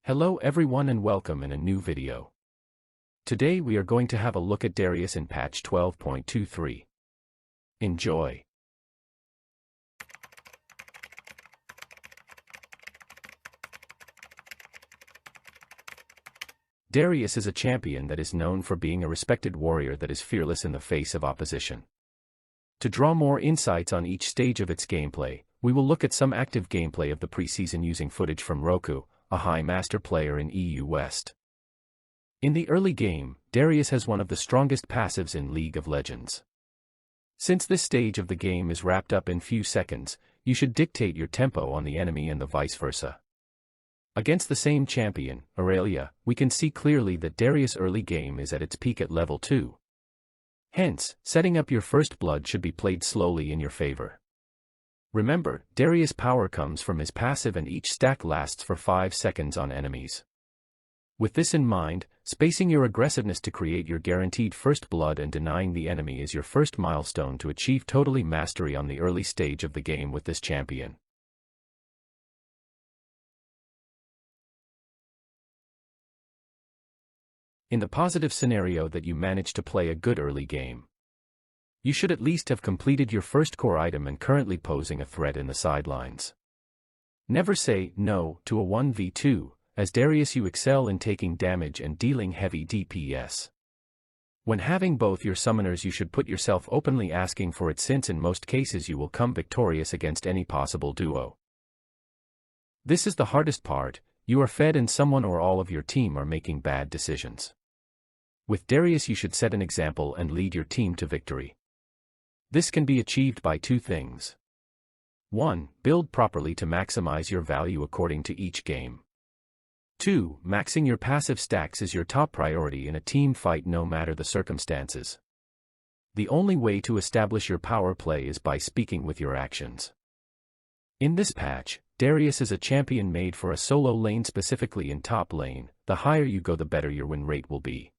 Hello everyone and welcome in a new video. Today we are going to have a look at Darius in patch 12.23. Enjoy! Darius is a champion that is known for being a respected warrior that is fearless in the face of opposition. To draw more insights on each stage of its gameplay, we will look at some active gameplay of the preseason using footage from Roku, a high master player in EU West. In the early game, Darius has one of the strongest passives in League of Legends. Since this stage of the game is wrapped up in few seconds, you should dictate your tempo on the enemy and the vice versa. Against the same champion, Aurelia, we can see clearly that Darius' early game is at its peak at level 2. Hence, setting up your first blood should be played slowly in your favor. Remember, Darius' power comes from his passive and each stack lasts for 5 seconds on enemies. With this in mind, spacing your aggressiveness to create your guaranteed first blood and denying the enemy is your first milestone to achieve totally mastery on the early stage of the game with this champion. In the positive scenario that you manage to play a good early game, you should at least have completed your first core item and currently posing a threat in the sidelines. Never say no to a 1v2, as Darius you excel in taking damage and dealing heavy DPS. When having both your summoners you should put yourself openly asking for it, since in most cases you will come victorious against any possible duo. This is the hardest part, you are fed and someone or all of your team are making bad decisions. With Darius you should set an example and lead your team to victory. This can be achieved by 2 things. 1. Build properly to maximize your value according to each game. 2. Maxing your passive stacks is your top priority in a team fight no matter the circumstances. The only way to establish your power play is by speaking with your actions. In this patch, Darius is a champion made for a solo lane, specifically in top lane. The higher you go the better your win rate will be.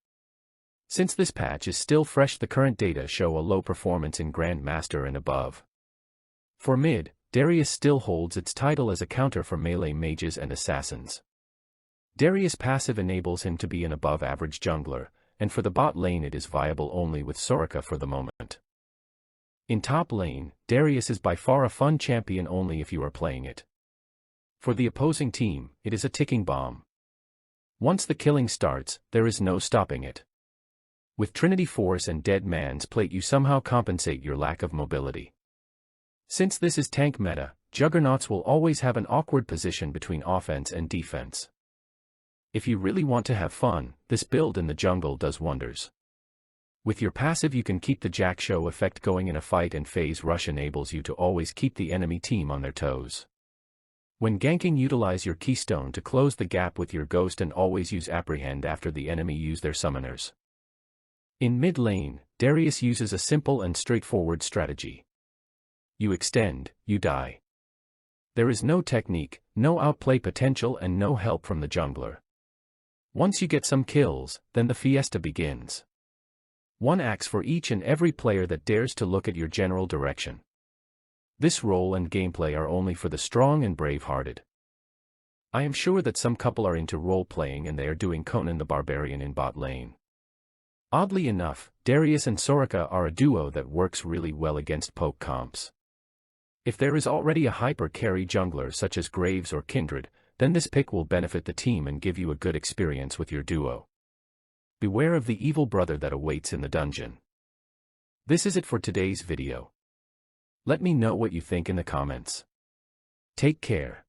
Since this patch is still fresh, the current data show a low performance in Grandmaster and above. For mid, Darius still holds its title as a counter for melee mages and assassins. Darius' passive enables him to be an above-average jungler, and for the bot lane it is viable only with Soraka for the moment. In top lane, Darius is by far a fun champion only if you are playing it. For the opposing team, it is a ticking bomb. Once the killing starts, there is no stopping it. With Trinity Force and Dead Man's Plate you somehow compensate your lack of mobility. Since this is tank meta, juggernauts will always have an awkward position between offense and defense. If you really want to have fun, this build in the jungle does wonders. With your passive you can keep the Jack Show effect going in a fight, and Phase Rush enables you to always keep the enemy team on their toes. When ganking, utilize your Keystone to close the gap with your Ghost and always use Apprehend after the enemy use their summoners. In mid lane, Darius uses a simple and straightforward strategy. You extend, you die. There is no technique, no outplay potential and no help from the jungler. Once you get some kills, then the fiesta begins. 1 axe for each and every player that dares to look at your general direction. This role and gameplay are only for the strong and brave-hearted. I am sure that some couple are into role-playing and they are doing Conan the Barbarian in bot lane. Oddly enough, Darius and Soraka are a duo that works really well against poke comps. If there is already a hyper-carry jungler such as Graves or Kindred, then this pick will benefit the team and give you a good experience with your duo. Beware of the evil brother that awaits in the dungeon. This is it for today's video. Let me know what you think in the comments. Take care.